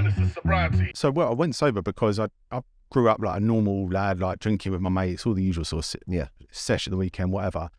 Menace to Sobriety. So, well, I went sober because I grew up like a normal lad, like drinking with my mates, all the usual sort of sesh at the weekend, whatever.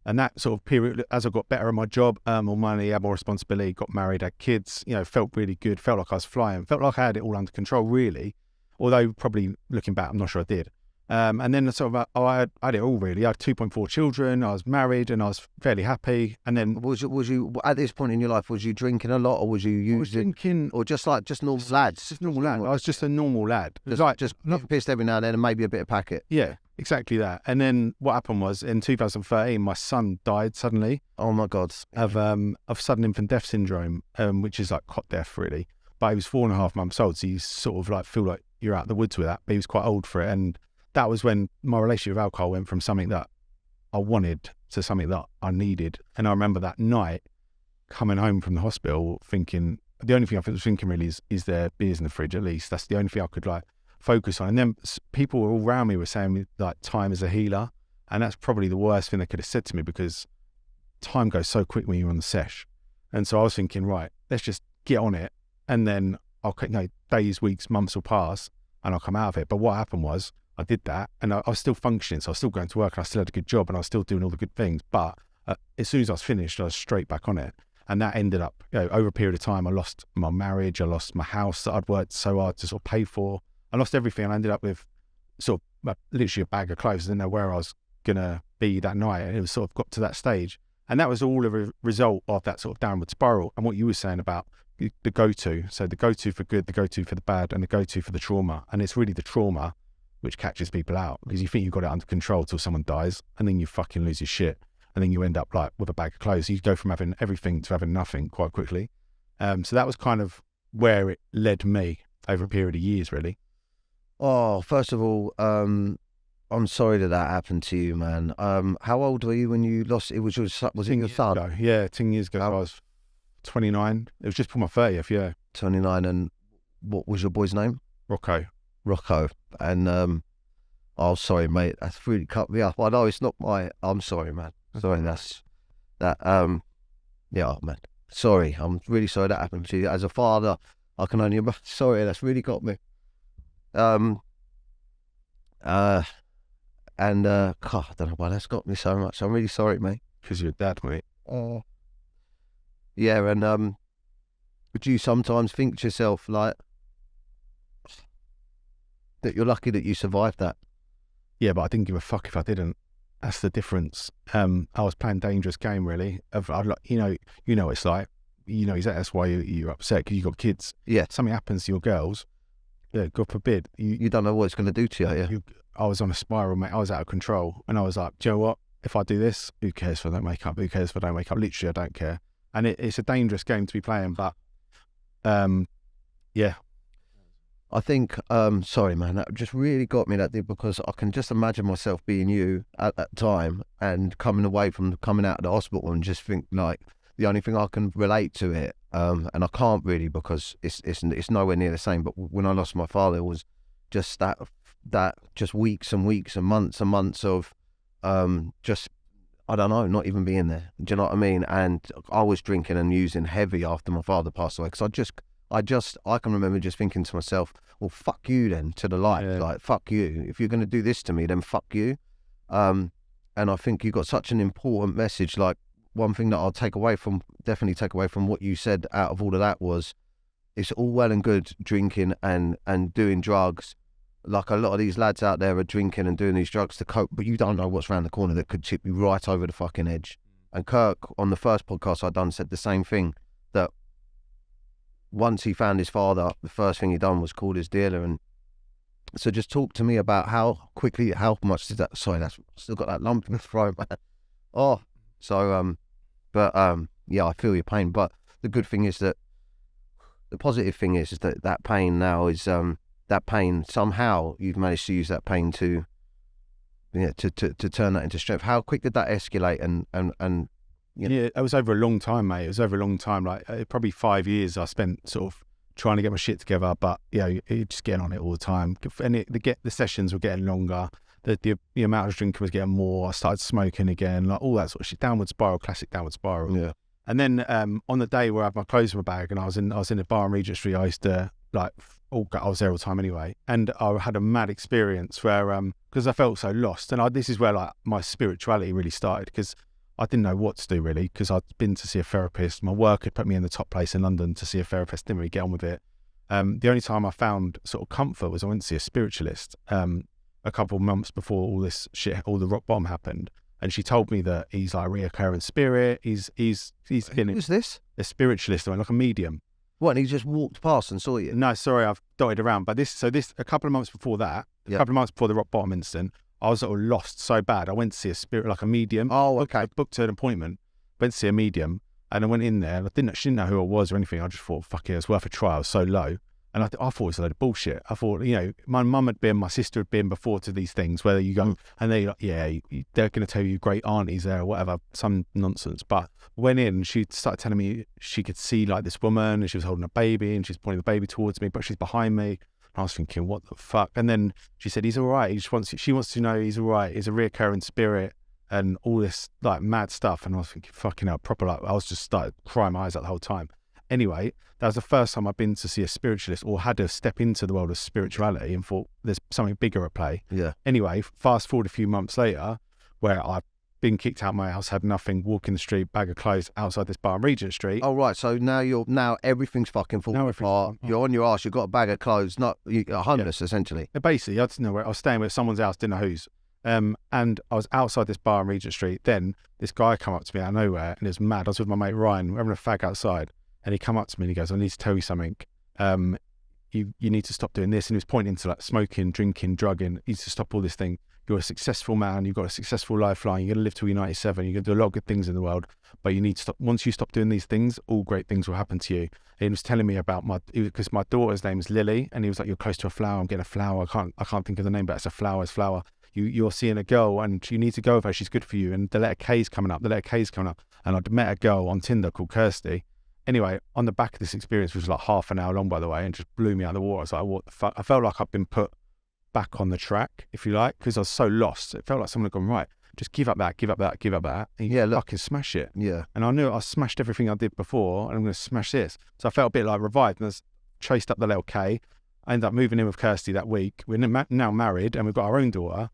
And that sort of period, as I got better at my job, more money, had more responsibility, got married, had kids, felt really good, felt like I was flying, felt like I had it all under control, really. Although probably looking back, I'm not sure I did. And then sort of, I had it all really. I had 2.4 children, I was married and I was fairly happy. And then... Was you at this point in your life, was you drinking a lot or was you using... I was drinking... Or just normal lads? Just normal lad. I was just a normal lad. Just pissed every now and then and maybe a bit of packet. Yeah, exactly that. And then what happened was in 2013, my son died suddenly. Oh my God. Of sudden infant death syndrome, which is like cot death really. But he was 4.5 months old, so you sort of like feel like you're out of the woods with that. But he was quite old for it. And that was when my relationship with alcohol went from something that I wanted to something that I needed. And I remember that night coming home from the hospital thinking, the only thing I was thinking really is there beers in the fridge at least. That's the only thing I could like focus on. And then people all around me were saying like time is a healer. And that's probably the worst thing they could have said to me because time goes so quick when you're on the sesh. And so I was thinking, right, let's just get on it. And then days, weeks, months will pass and I'll come out of it. But what happened was I did that and I was still functioning. So I was still going to work and I still had a good job and I was still doing all the good things. But as soon as I was finished, I was straight back on it. And that ended up, over a period of time, I lost my marriage. I lost my house that I'd worked so hard to sort of pay for. I lost everything. And I ended up with sort of literally a bag of clothes. I didn't know where I was going to be that night. And it was sort of got to that stage. And that was all a result of that sort of downward spiral. And what you were saying about the go-to. So the go-to for good, the go-to for the bad, and the go-to for the trauma. And it's really the trauma which catches people out because you think you've got it under control till someone dies and then you fucking lose your shit. And then you end up like with a bag of clothes. You go from having everything to having nothing quite quickly. So that was kind of where it led me over a period of years, really. Oh, first of all, I'm sorry that happened to you, man. How old were you when you lost it? Was your son? Was it your son? Ago. Yeah, 10 years ago. I was 29. It was just for my 30th, yeah. 29. And what was your boy's name? Rocco. And oh, sorry, mate. That's really cut me up. I know it's not I'm sorry, man. Sorry, yeah, man. Sorry, I'm really sorry that happened to you. As a father, I can only... Sorry, that's really got me. God, I don't know why that's got me so much. I'm really sorry, mate. Because you're a dad, mate. Yeah, and would you sometimes think to yourself, like, that you're lucky that you survived that? Yeah, but I didn't give a fuck if I didn't. That's the difference. I was playing dangerous game, really. You know what it's like. Exactly that's why you're upset because you got kids. Yeah. Something happens to your girls. Yeah, God forbid. You don't know what it's going to do to you. Yeah. I was on a spiral, mate. I was out of control, and I was like, do you know what? If I do this, who cares if I don't wake up? Who cares if I don't wake up? Literally, I don't care. And it's a dangerous game to be playing, but yeah. I think, sorry, man, that just really got me, that did, because I can just imagine myself being you at that time and coming out of the hospital and just think, like, the only thing I can relate to it, and I can't really because it's nowhere near the same, but when I lost my father, it was just that just weeks and weeks and months of just, I don't know, not even being there. Do you know what I mean? And I was drinking and using heavy after my father passed away because I can remember just thinking to myself, well, fuck you then, to the light. Yeah. Like, fuck you. If you're going to do this to me, then fuck you. And I think you got such an important message. Like, one thing that I'll definitely take away from what you said out of all of that was, it's all well and good drinking and doing drugs. Like, a lot of these lads out there are drinking and doing these drugs to cope, but you don't know what's around the corner that could tip you right over the fucking edge. And Kirk, on the first podcast I'd done, said the same thing, that once he found his father, the first thing he done was call his dealer. And so just talk to me about how much did that, sorry, that's still got that lump in the throat, man. Oh, so, yeah, I feel your pain. But the good thing is that, the positive thing is that pain now is, that pain, somehow you've managed to use that pain to turn that into strength. How quick did that escalate? And Yeah, it was over a long time, mate. It was over a long time, like probably 5 years I spent sort of trying to get my shit together, but you're just getting on it all the time. And the sessions were getting longer. The amount of drinking was getting more. I started smoking again, like all that sort of shit. Downward spiral, classic downward spiral. Yeah. And then on the day where I had my clothes in my bag and I was in a bar in Regent Street, I used to like I was there all the time anyway, and I had a mad experience where because I felt so lost, and this is where like my spirituality really started, because I didn't know what to do really, because I'd been to see a therapist. My work had put me in the top place in London to see a therapist. Didn't really get on with it. The only time I found sort of comfort was I went to see a spiritualist a couple of months before all this shit, all the rock bottom happened. And she told me that he's like a reoccurring spirit. He's Who's this? a spiritualist, like a medium. What? And he just walked past and saw you? No, sorry, I've dotted around. But this a couple of months before that, Yeah. a couple of months before the rock bottom incident, I was sort of lost so bad. I went to see a spirit, like a medium. Oh, okay. I booked an appointment, went to see a medium, and I went in there, and she didn't know who I was or anything. I just thought, fuck it, it's worth a try. I was so low. And I thought it was a load of bullshit. I thought, my mum had been, my sister had been before to these things, where you go, and they're like, yeah, they're going to tell you great aunties there or whatever, some nonsense. But went in, she started telling me she could see like this woman, and she was holding a baby, and she's pointing the baby towards me, but she's behind me. And I was thinking, what the fuck? And then she said, he's all right. She wants to know he's all right. He's a reoccurring spirit and all this like mad stuff. And I was thinking, fucking hell, proper, like, I was just started crying my eyes out the whole time. Anyway, that was the first time I've been to see a spiritualist or had to step into the world of spirituality and thought there's something bigger at play. Yeah. Anyway, fast forward a few months later, where I've been kicked out of my house, had nothing, walking the street, bag of clothes outside this bar on Regent Street. Oh, right. So now everything's fucking falling apart. You're on your arse. You've got a bag of clothes. You're homeless, essentially. Basically, I didn't know where I was staying with someone's house, didn't know whose. And I was outside this bar on Regent Street. Then this guy come up to me out of nowhere, and it was mad. I was with my mate Ryan, we're having a fag outside. And he come up to me and he goes, I need to tell you something. You need to stop doing this. And he was pointing to like smoking, drinking, drugging. You need to stop all this thing. You're a successful man. You've got a successful lifeline. You're going to live till you're 97. You're going to do a lot of good things in the world. But you need to stop. Once you stop doing these things, all great things will happen to you. And he was telling me about because my daughter's name is Lily. And he was like, you're close to a flower. I'm getting a flower. I can't think of the name, but it's a flower. It's flower. You're seeing a girl and you need to go with her. She's good for you. And the letter K's coming up. And I'd met a girl on Tinder called Kirsty. Anyway, on the back of this experience, which was like half an hour long, by the way, and just blew me out of the water. I was like, what the fuck? I felt like I'd been put back on the track, if you like, because I was so lost. It felt like someone had gone, right, just give up that, and you fucking smash it. Yeah. And I knew I smashed everything I did before, and I'm going to smash this. So I felt a bit like revived, and I chased up the little K. I ended up moving in with Kirsty that week. We're now married, and we've got our own daughter.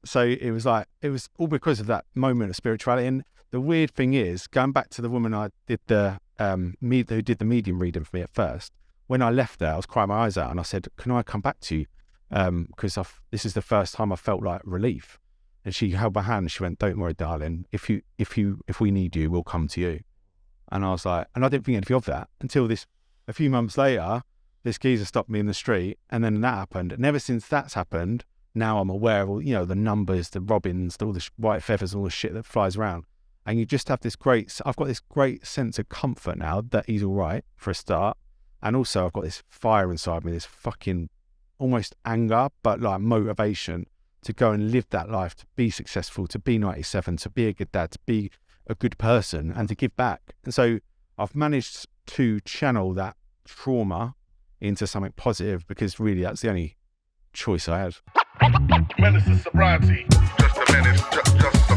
So it was all because of that moment of spirituality. And the weird thing is, going back to the woman I did who did the medium reading for me at first, when I left there, I was crying my eyes out and I said, can I come back to you? Because this is the first time I felt like relief. And she held my hand and she went, don't worry, darling. If we need you, we'll come to you. And I was like, and I didn't think anything of that until a few months later, this geezer stopped me in the street, and then that happened. And ever since that's happened, now I'm aware of all, the numbers, the robins, all the white feathers, all the shit that flies around. And you just have I've got this great sense of comfort now that he's all right for a start. And also I've got this fire inside me, this fucking almost anger, but like motivation to go and live that life, to be successful, to be 97, to be a good dad, to be a good person and to give back. And so I've managed to channel that trauma into something positive, because really that's the only choice I had. Menace is sobriety. Just a menace, just